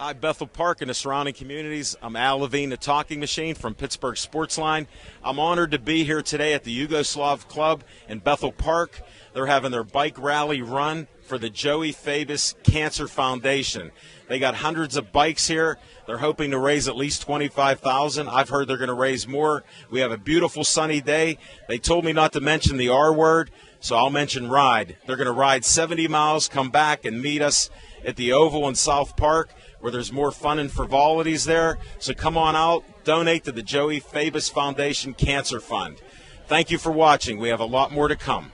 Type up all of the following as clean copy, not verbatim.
Hi, Bethel Park and the surrounding communities. I'm Al Levine, the talking machine from Pittsburgh Sportsline. I'm honored to be here today at the Yugoslav Club in Bethel Park. They're having their bike rally run for the Joey Fabus Cancer Foundation. They got hundreds of bikes here. They're hoping to raise at least $25,000. I've heard they're going to raise more. We have a beautiful sunny day. They told me not to mention the R word, so I'll mention ride. They're going to ride 70 miles, come back and meet us at the Oval in South Park, where there's more fun and frivolities there. So come on out, donate to the Joey Fabus Foundation Cancer Fund. Thank you for watching. We have a lot more to come.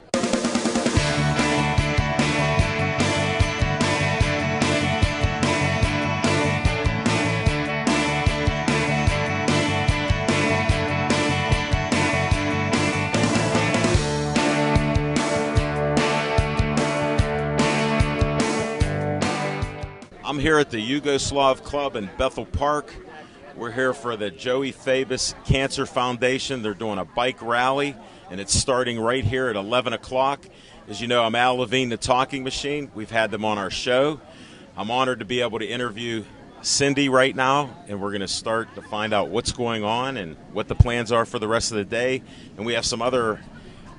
I'm here at the Yugoslav Club in Bethel Park. We're here for the Joey Fabus Cancer Foundation. They're doing a bike rally, and it's starting right here at 11 o'clock. As you know, I'm Al Levine, the talking machine. We've had them on our show. I'm honored to be able to interview Cindy right now, and we're going to start to find out what's going on and what the plans are for the rest of the day. And we have some other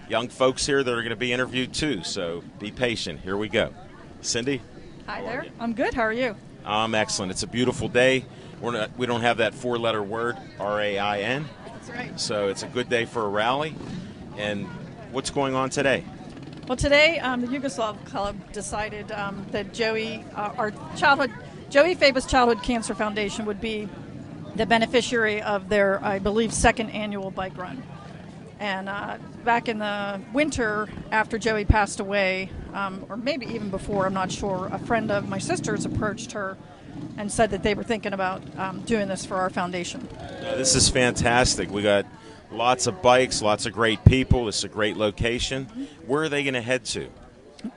young folks here that are going to be interviewed too, so be patient. Here we go. Cindy? Hi there. I'm good. How are you? I'm excellent. It's a beautiful day. We don't have that four-letter word, R-A-I-N. That's right. So it's a good day for a rally. And what's going on today? Well, today the Yugoslav Club decided that Joey Fabus Childhood Cancer Foundation would be the beneficiary of their, I believe, second annual bike run. And back in the winter, after Joey passed away, or maybe even before, I'm not sure, a friend of my sister's approached her and said that they were thinking about doing this for our foundation. This is fantastic. We got lots of bikes, lots of great people. It's a great location. Where are they going to head to?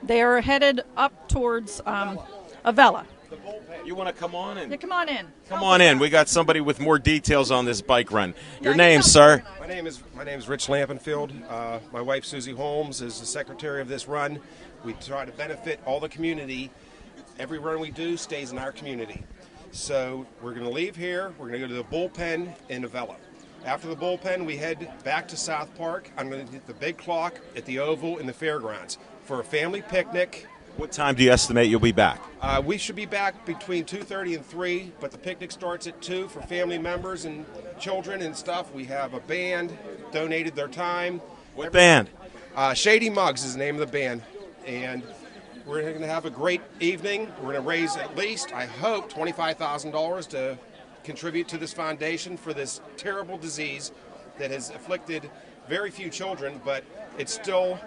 They are headed up towards Avella. You want to come on in? Yeah, come on in. Come on in. We got somebody with more details on this bike run. Your name, sir? My name is Rich Lampenfield. My wife, Susie Holmes, is the secretary of this run. We try to benefit all the community. Every run we do stays in our community. So we're going to leave here. We're going to go to the bullpen in Avella. After the bullpen, we head back to South Park. I'm going to hit the big clock at the Oval in the fairgrounds for a family picnic. What time do you estimate you'll be back? We should be back between 2:30 and 3, but the picnic starts at 2 for family members and children and stuff. We have a band donated their time. What band? Shady Mugs is the name of the band. And we're going to have a great evening. We're going to raise at least, I hope, $25,000 to contribute to this foundation for this terrible disease that has afflicted very few children, but it's still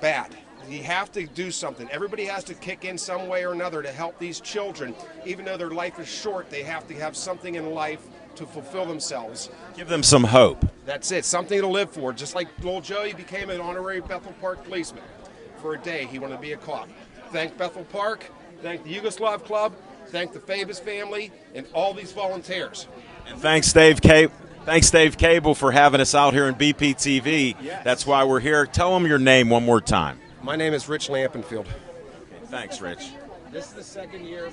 bad. You have to do something. Everybody has to kick in some way or another to help these children. Even though their life is short, they have to have something in life to fulfill themselves. Give them some hope. That's it, something to live for. Just like little Joey became an honorary Bethel Park policeman. For a day, he wanted to be a cop. Thank Bethel Park, thank the Yugoslav Club, thank the Fabus family, and all these volunteers. And thanks, Dave Cable, for having us out here in BPTV. Yes. That's why we're here. Tell them your name one more time. My name is Rich Lampenfield. Okay, thanks, Rich. This is the second year.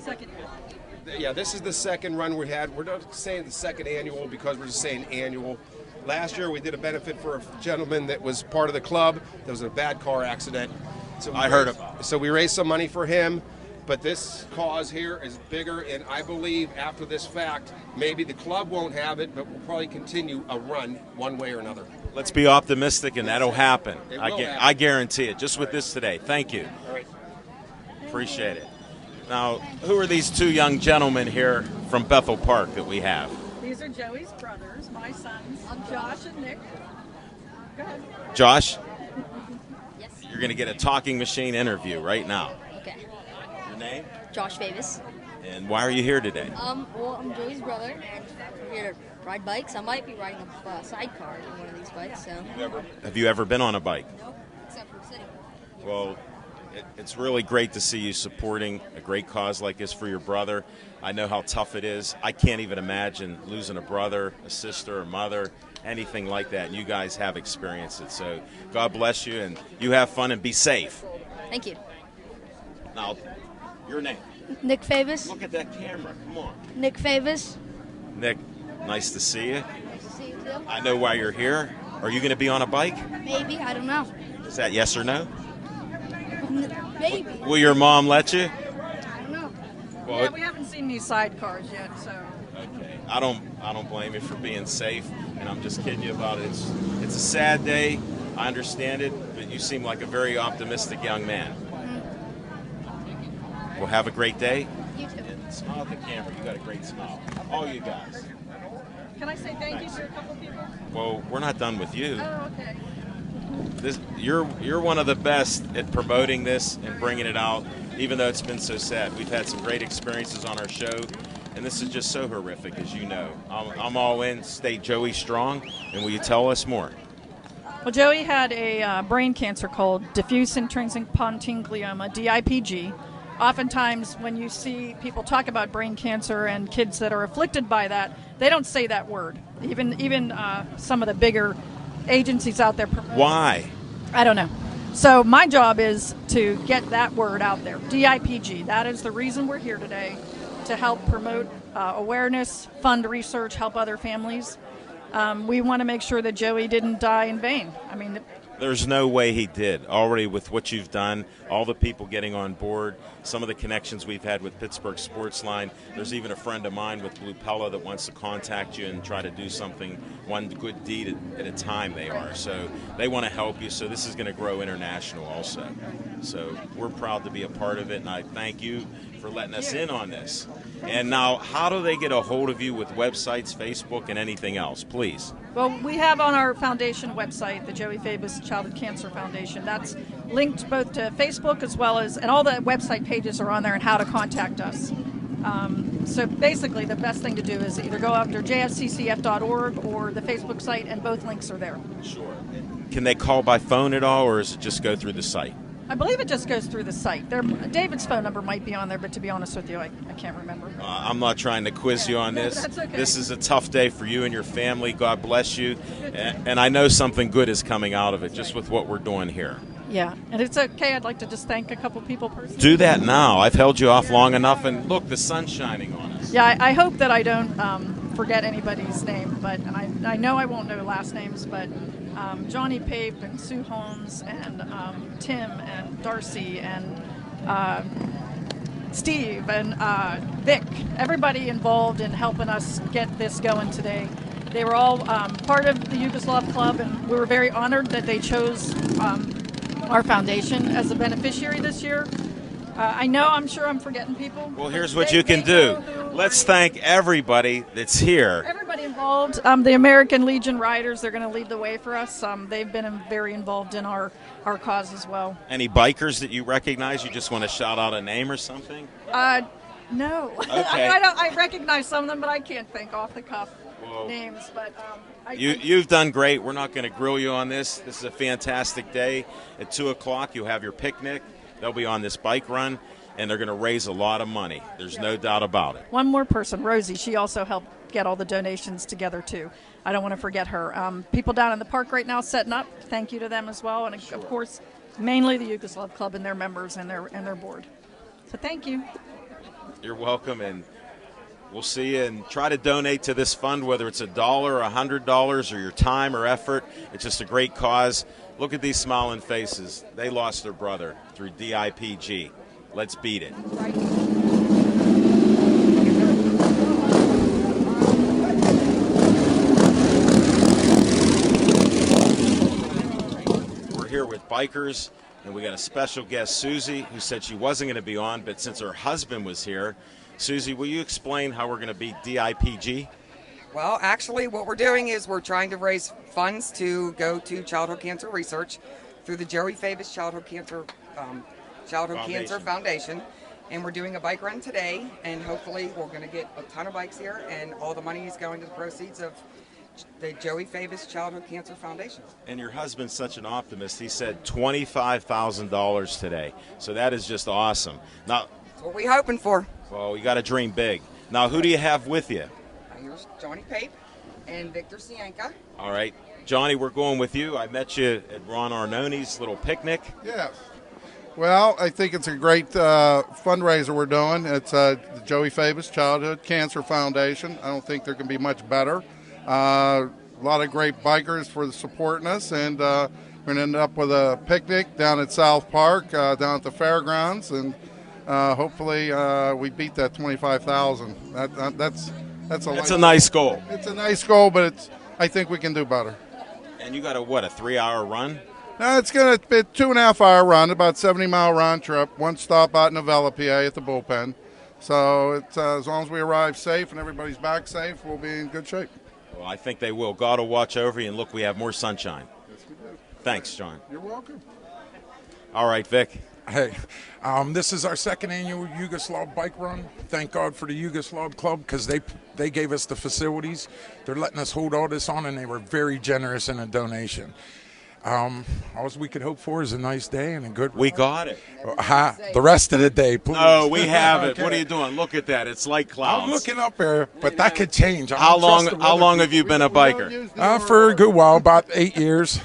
Yeah, this is the second run we had. We're not saying the second annual because we're just saying annual. Last year we did a benefit for a gentleman that was part of the club that was in a bad car accident. So I heard about it. So we raised some money for him, but this cause here is bigger, and I believe after this fact, maybe the club won't have it, but we'll probably continue a run one way or another. Let's be optimistic, and that'll happen. It will happen. I guarantee it, just with this today. Thank you. All right. Appreciate it. Now, who are these two young gentlemen here from Bethel Park that we have? These are Joey's brothers, my sons, Josh and Nick. Go ahead. Josh, Yes. you're going to get a talking machine interview right now. Okay. Your name? Josh Fabus. And why are you here today? Well, I'm Joey's brother, and we're here to ride bikes. I might be riding a sidecar on one of these bikes, so. Have you ever been on a bike? Nope, except for sitting. Well, it's really great to see you supporting a great cause like this for your brother. I know how tough it is. I can't even imagine losing a brother, a sister, a mother, anything like that. And you guys have experienced it. So God bless you, and you have fun and be safe. Thank you. Now, your name? Nick Fabus. Look at that camera. Come on. Nick Fabus. Nick, nice to see you. Nice to see you too. I know why you're here. Are you going to be on a bike? Maybe, I don't know. Is that yes or no? Maybe. Will your mom let you? I don't know. Well, Yeah, we haven't seen these sidecars yet, so. okay. I don't blame you for being safe, and I'm just kidding you about it. It's a sad day. I understand it, but you seem like a very optimistic young man. Well, have a great day. You too. And smile at the camera. You got a great smile. All you guys. Can I say thank you to a couple people? Well, we're not done with you. Oh, okay. You're one of the best at promoting this and bringing it out, even though it's been so sad. We've had some great experiences on our show, and this is just so horrific, as you know. I'm all in. Stay Joey strong, and will you tell us more? Well, Joey had a brain cancer called diffuse intrinsic pontine glioma, DIPG. Oftentimes, when you see people talk about brain cancer and kids that are afflicted by that, they don't say that word. Even some of the bigger agencies out there. Why? I don't know. So my job is to get that word out there. DIPG. That is the reason we're here today, to help promote awareness, fund research, help other families. We want to make sure that Joey didn't die in vain. I mean, There's no way he did. Already with what you've done, all the people getting on board, some of the connections we've had with Pittsburgh Sportsline. There's even a friend of mine with Blue Pella that wants to contact you and try to do something, one good deed at a time they are. So they want to help you. So this is going to grow international also. So we're proud to be a part of it, and I thank you for letting us in on this. And now, how do they get a hold of you with websites, Facebook, and anything else, please? well, we have on our foundation website, the Joey Fabus Childhood Cancer Foundation. That's linked both to Facebook as well as, and all the website pages are on there and how to contact us. So basically, the best thing to do is either go after jfccf.org or the Facebook site, and both links are there. Sure. Can they call by phone at all, or does it just go through the site? I believe it just goes through the site. David's phone number might be on there, but to be honest with you, I can't remember. I'm not trying to quiz you on this. That's okay. This is a tough day for you and your family. God bless you. And I know something good is coming out of it, just with what we're doing here. Yeah, and it's okay. I'd like to just thank a couple people personally. Do that now. I've held you off long enough, and look, the sun's shining on us. Yeah, I hope that I don't forget anybody's name, and I know I won't know last names, but Johnny Pape and Sue Holmes and Tim and Darcy and Steve and Vic, everybody involved in helping us get this going today. They were all part of the Yugoslav Club, and we were very honored that they chose our foundation as a beneficiary this year. I'm sure I'm forgetting people. Well, here's what you can do. Let's thank everybody that's here. Everybody involved. The American Legion Riders, they're going to lead the way for us. They've been very involved in our cause as well. Any bikers that you recognize? You just want to shout out a name or something? No. Okay. I recognize some of them, but I can't think off the cuff names. But You've done great. We're not going to grill you on this. This is a fantastic day. At 2 o'clock, you'll have your picnic. They'll be on this bike run, and they're going to raise a lot of money. There's no doubt about it. One more person, Rosie. She also helped get all the donations together, too. I don't want to forget her. People down in the park right now setting up. Thank you to them as well. And, of course, mainly the Yugoslav Club and their members and their board. So thank you. You're welcome, and we'll see you. And try to donate to this fund, whether it's $1 or $100 or your time or effort. It's just a great cause. Look at these smiling faces. They lost their brother through DIPG. Let's beat it. We're here with bikers, and we got a special guest, Susie, who said she wasn't going to be on, but since her husband was here, Susie, will you explain how we're going to beat DIPG? Well, actually, what we're doing is we're trying to raise funds to go to childhood cancer research through the Joey Fabus Childhood Cancer Foundation. And we're doing a bike run today, and hopefully we're going to get a ton of bikes here, and all the money is going to the proceeds of the Joey Fabus Childhood Cancer Foundation. And your husband's such an optimist. He said $25,000 today. So that is just awesome. Now, That's what we're hoping for. well, you got to dream big. Now, who do you have with you? Here's Johnny Pape and Victor Sienka. All right. Johnny, we're going with you. I met you at Ron Arnone's little picnic. Yeah. Well, I think it's a great fundraiser we're doing. It's the Joey Fabus Childhood Cancer Foundation. I don't think there can be much better. A lot of great bikers for supporting us, and we're going to end up with a picnic down at South Park, down at the fairgrounds, and hopefully we beat that 25,000. That's a nice goal. It's a nice goal, but I think we can do better. And you got a 3-hour run? No, it's going to be a 2.5-hour run, about 70-mile round trip, one stop out in Novella, PA at the bullpen. So it's, as long as we arrive safe and everybody's back safe, we'll be in good shape. Well, I think they will. God will watch over you, and look, we have more sunshine. Yes, we do. Thanks, John. You're welcome. All right, Vic. Hey, this is our second annual Yugoslav bike run. Thank God for the Yugoslav Club because they gave us the facilities. They're letting us hold all this on, and they were very generous in a donation. All we could hope for is a nice day and a good run. We got it. The rest of the day, please. No, we have it. Okay. What are you doing? Look at that. It's like clouds. I'm looking up there, but that could change. How long have you been a biker? For a good while, about 8 years.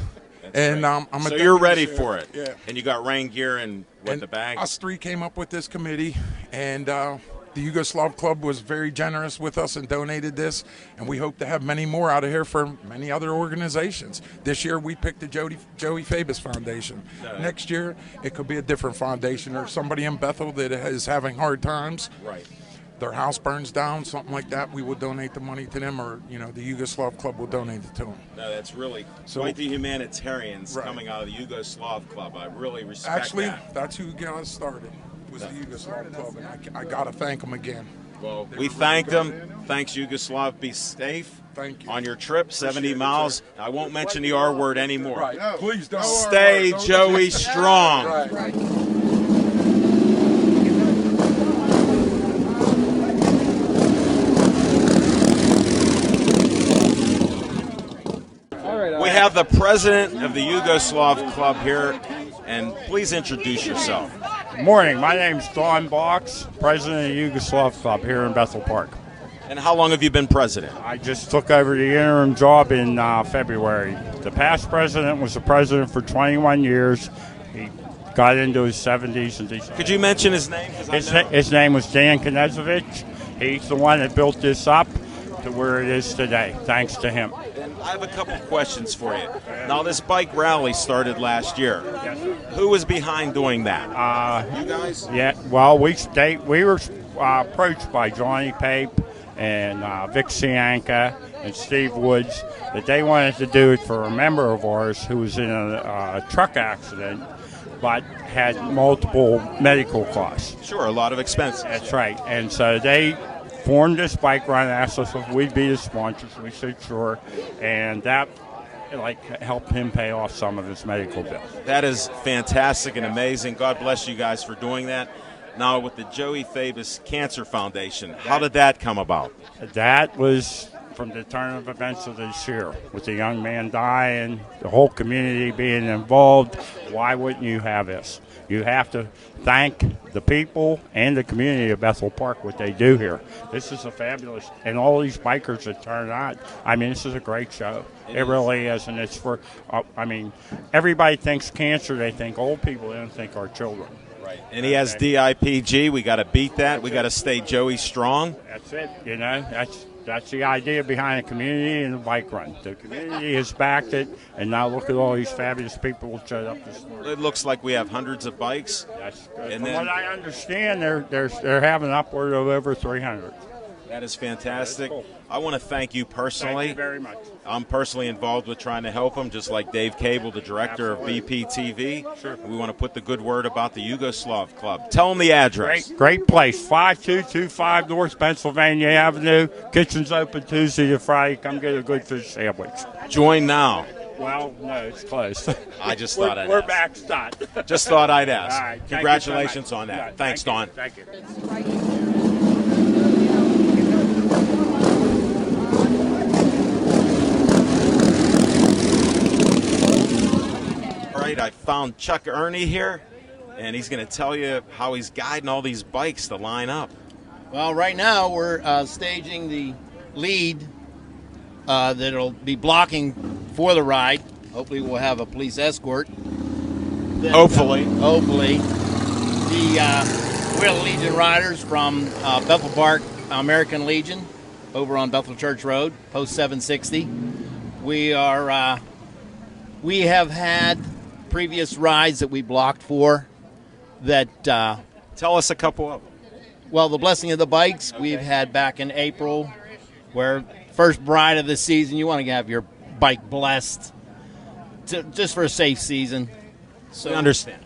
And so you're ready for it. Yeah. And you got rain gear and the bag? Us three came up with this committee, and the Yugoslav Club was very generous with us and donated this, and we hope to have many more out of here for many other organizations. This year we picked the Joey Fabus Foundation. Next year it could be a different foundation or somebody in Bethel that is having hard times. Right. Their house burns down, something like that, we will donate the money to them, or the Yugoslav Club will donate it to them. No, that's really quite the humanitarians coming out of the Yugoslav Club. I really respect that. That's who got us started, was the Yugoslav Club, and I got to thank them again. Well, we thanked them. Thanks, Yugoslav. Be safe. Thank you. On your trip, 70 miles. I won't mention the R word anymore. Right. No, please don't. Stay Joey strong. Right. We have the president of the Yugoslav Club here, and please introduce yourself. Good morning. My name's Don Box, president of the Yugoslav Club here in Bethel Park. And how long have you been president? I just took over the interim job in February. The past president was the president for 21 years. He got into his 70s. And could you mention his name? His name was Dan Knezovich. He's the one that built this up to where it is today, thanks to him. And I have a couple questions for you. Now, this bike rally started last year. Yes, sir. Who was behind doing that? You guys? Yeah, well, we were approached by Johnny Pape and Vic Sianka and Steve Woods that they wanted to do it for a member of ours who was in a truck accident but had multiple medical costs. Sure, a lot of expenses. That's right. And so they formed this bike run, asked us if we'd be the sponsors. We said sure, and that helped him pay off some of his medical bills. That is fantastic and amazing. God bless you guys for doing that. Now, with the Joey Fabus Cancer Foundation, how did that come about? That was from the turn of events of this year, with the young man dying, the whole community being involved. Why wouldn't you have this? You have to thank the people and the community of Bethel Park, what they do here. This is a fabulous, and all these bikers that turn out. I mean, this is a great show. It really is, and it's for, everybody thinks cancer, they think old people, they don't think our children. Right. And he has DIPG. We got to beat that. We got to stay Joey strong. That's it. That's the idea behind the community and the bike run. The community has backed it, and now look at all these fabulous people who showed up this morning. It looks like we have hundreds of bikes. That's good. From what I understand, they're having upward of over 300. That is fantastic. Cool. I want to thank you personally. Thank you very much. I'm personally involved with trying to help them, just like Dave Cable, the director of BPTV. Sure. We want to put the good word about the Yugoslav Club. Tell them the address. Great place, 5225 North Pennsylvania Avenue. Kitchen's open Tuesday to Friday. Come get a good fish sandwich. Join now. Well, no, it's closed. I just thought I'd We're ask. back stopped. Just thought I'd ask. All right, congratulations on that. Yeah, Thanks, Don. Thank you. All right, I found Chuck Ernie here, and he's going to tell you how he's guiding all these bikes to line up. Well, right now we're staging the lead that'll be blocking for the ride. Hopefully we'll have a police escort. Hopefully. Hopefully. We're the Legion Riders from Bethel Park American Legion over on Bethel Church Road, post 760. We have had previous rides that we blocked for that. Tell us a couple of them. Well, the Blessing of the Bikes we've had back in April, where first ride of the season, you want to have your bike blessed just for a safe season. So I understand.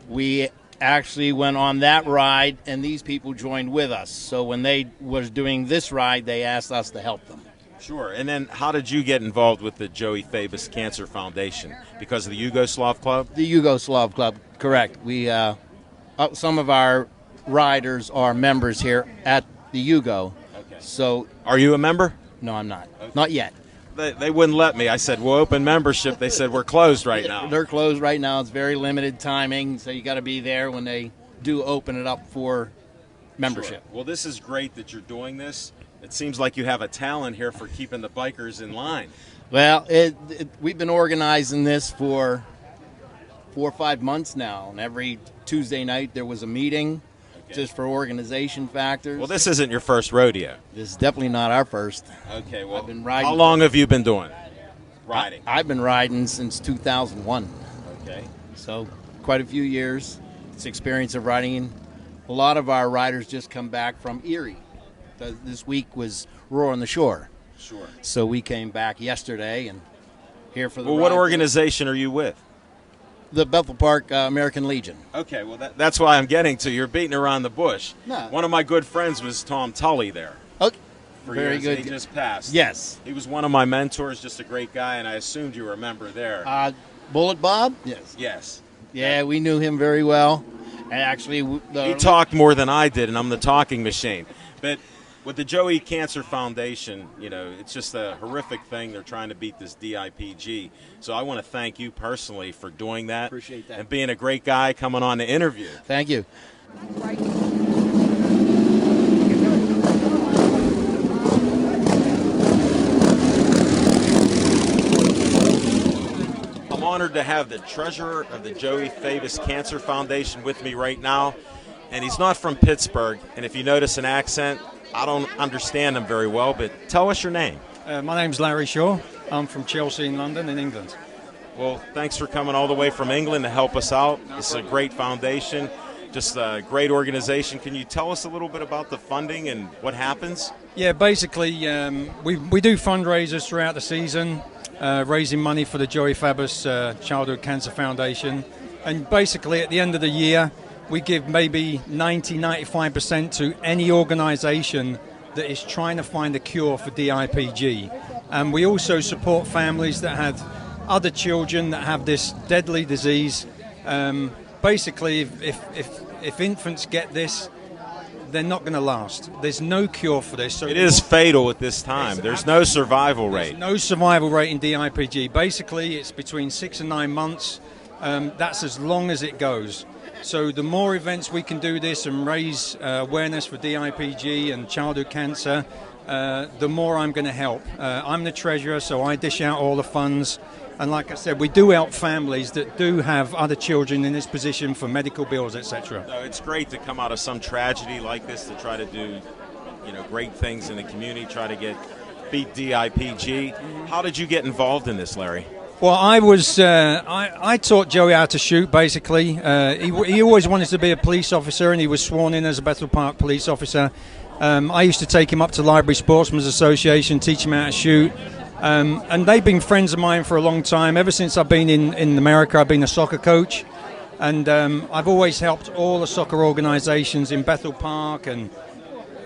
We actually went on that ride, and these people joined with us. So when they was doing this ride, they asked us to help them. Sure. And then how did you get involved with the Joey Fabus Cancer Foundation? Because of the Yugoslav Club? The Yugoslav Club, correct. We some of our riders are members here at the Yugo. Okay. So are you a member? No, I'm not. Okay. Not yet. They wouldn't let me. I said, we'll open membership. They said, we're closed right now. They're closed right now. It's very limited timing, so you got to be there when they do open it up for membership. Sure. Well, this is great that you're doing this. It seems like you have a talent here for keeping the bikers in line. Well, we've been organizing this for 4 or 5 months now, and every Tuesday night there was a meeting. Okay. Just for organization factors. Well, this isn't your first rodeo. This is definitely not our first. Okay, well, I've been riding. How long have you been doing riding? I've been riding since 2001. Okay. So quite a few years. It's experience of riding. A lot of our riders just come back from Erie. This week was Roar on the Shore. Sure. So we came back yesterday and here for the Well, ride. what organization are you with? The Bethel Park American Legion. Okay, well, that's why I'm getting to. You're beating around the bush. No. One of my good friends was Tom Tully there. Okay. For Very years, good. He just passed. Yes. He was one of my mentors, just a great guy, and I assumed you were a member there. Bullet Bob? Yes. Yes. Yeah, we knew him very well. And actually, he talked more than I did, and I'm the talking machine. But with the Joey Cancer Foundation, it's just a horrific thing. They're trying to beat this DIPG. So I want to thank you personally for doing that. Appreciate that. And being a great guy coming on the interview. Thank you. I'm honored to have the treasurer of the Joey Fabus Cancer Foundation with me right now. And he's not from Pittsburgh. And if you notice an accent, I don't understand them very well, but tell us your name. My name's Larry Shaw. I'm from Chelsea in London, in England. Well, thanks for coming all the way from England to help us out. It's a great foundation, just a great organization. Can you tell us a little bit about the funding and what happens? Yeah, basically, we do fundraisers throughout the season, raising money for the Joey Fabus Childhood Cancer Foundation. And basically, at the end of the year, we give maybe 90-95% to any organization that is trying to find a cure for DIPG. And we also support families that have other children that have this deadly disease. Basically, if infants get this, they're not going to last. There's no cure for this. So it is fatal at this time. There's no survival rate. No survival rate in DIPG. Basically, it's between 6 and 9 months. That's as long as it goes. So the more events we can do this and raise awareness for DIPG and childhood cancer, the more I'm going to help. I'm the treasurer, so I dish out all the funds. And like I said, we do help families that do have other children in this position for medical bills, etc. No, it's great to come out of some tragedy like this to try to do, great things in the community, try to beat DIPG. How did you get involved in this, Larry? Well, I taught Joey how to shoot, basically. He always wanted to be a police officer, and he was sworn in as a Bethel Park police officer. I used to take him up to Library Sportsmen's Association, teach him how to shoot. And they've been friends of mine for a long time. Ever since I've been in America, I've been a soccer coach. And I've always helped all the soccer organizations in Bethel Park and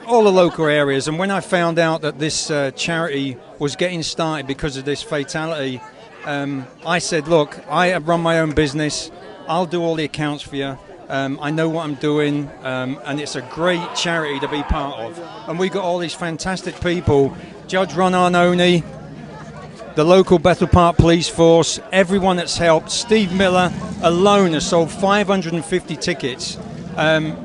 all the local areas. And when I found out that this charity was getting started because of this fatality, I said, look, I have run my own business. I'll do all the accounts for you. I know what I'm doing, and it's a great charity to be part of. And we got all these fantastic people, Judge Ron Arnone, the local Bethel Park Police Force, everyone that's helped. Steve Miller alone has sold 550 tickets.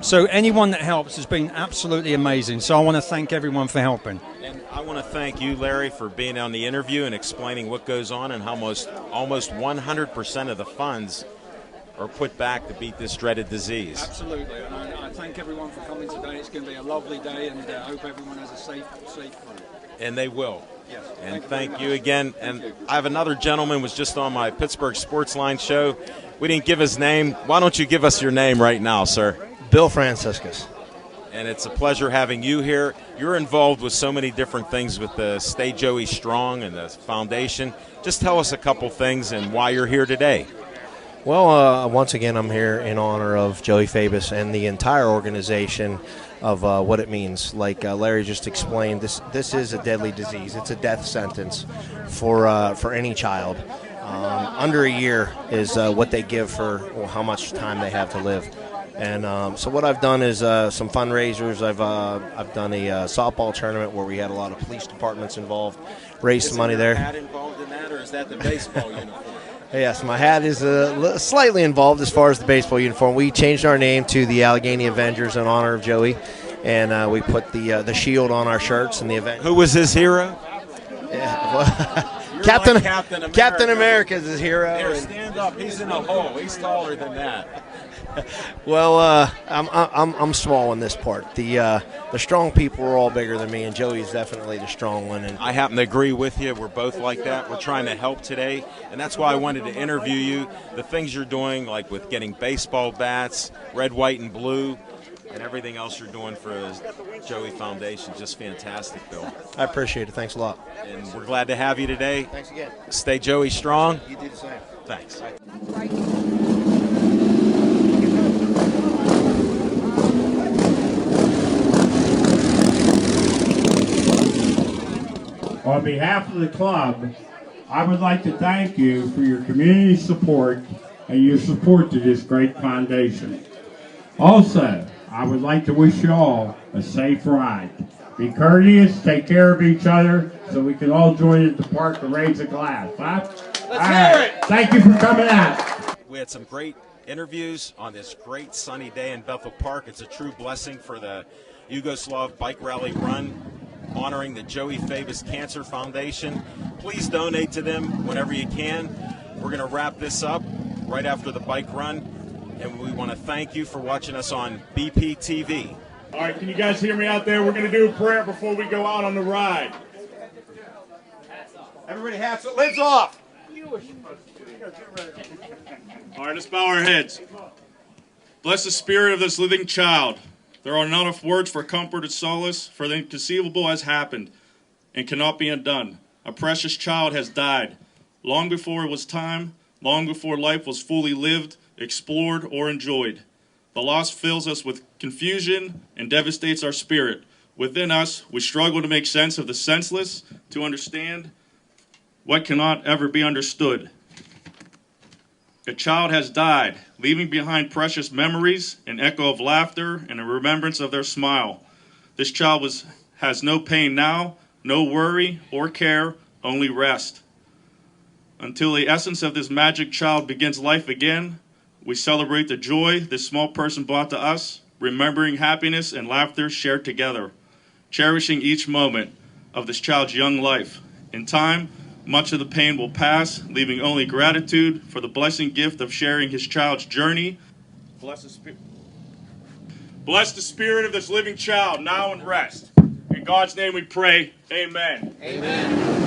So anyone that helps has been absolutely amazing. So I want to thank everyone for helping. And I want to thank you, Larry, for being on the interview and explaining what goes on and how almost 100% of the funds are put back to beat this dreaded disease. Absolutely, and I thank everyone for coming today. It's going to be a lovely day, and I hope everyone has a safe run. And they will. Yes. And thank you again. And I have another gentleman was just on my Pittsburgh Sportsline show. We didn't give his name. Why don't you give us your name right now, sir? Bill Franciscus. And it's a pleasure having you here. You're involved with so many different things with the Stay Joey Strong and the foundation. Just tell us a couple things and why you're here today. Well, once again, I'm here in honor of Joey Fabus and the entire organization of what it means. Like Larry just explained, this is a deadly disease. It's a death sentence for any child. Under a year is what they give for how much time they have to live. And so what I've done is some fundraisers. I've done a softball tournament where we had a lot of police departments involved, raised some money there. Is your hat involved in that, or is that the baseball uniform? Yes, my hat is slightly involved as far as the baseball uniform. We changed our name to the Allegheny Avengers in honor of Joey, and we put the shield on our shirts and the Avengers. Who was his hero? Yeah, well, Captain America is his hero. Here, stand up. He's in a hole. He's taller than that. Well, I'm small in this part. The strong people are all bigger than me, and Joey's definitely the strong one. And I happen to agree with you. We're both like that. We're trying to help today, and that's why I wanted to interview you. The things you're doing, like with getting baseball bats, red, white, and blue, and everything else you're doing for the Joey Foundation, just fantastic, Bill. I appreciate it. Thanks a lot. And we're glad to have you today. Thanks again. Stay Joey strong. You do the same. Thanks. On behalf of the club, I would like to thank you for your community support and your support to this great foundation. Also, I would like to wish you all a safe ride. Be courteous, take care of each other, so we can all join at the park to raise a glass. Huh? Let's hear it! Thank you for coming out. We had some great interviews on this great sunny day in Bethel Park. It's a true blessing for the Yugoslav Bike Rally Run, honoring the Joey Fabus Cancer Foundation. Please donate to them whenever you can. We're going to wrap this up right after the bike run, and we want to thank you for watching us on BPTV. All right, can you guys hear me out there? We're going to do a prayer before we go out on the ride. Everybody hats, lids off. All right, let's bow our heads. Bless the spirit of this living child. There are not enough words for comfort and solace, for the inconceivable has happened and cannot be undone. A precious child has died, long before it was time, long before life was fully lived, explored, or enjoyed. The loss fills us with confusion and devastates our spirit. Within us, we struggle to make sense of the senseless, to understand what cannot ever be understood. A child has died, leaving behind precious memories, an echo of laughter, and a remembrance of their smile. This child has no pain now, no worry or care, only rest. Until the essence of this magic child begins life again, we celebrate the joy this small person brought to us, remembering happiness and laughter shared together, cherishing each moment of this child's young life. In time, much of the pain will pass, leaving only gratitude for the blessing gift of sharing his child's journey. Bless the spirit of this living child now and rest. In God's name we pray, amen. Amen.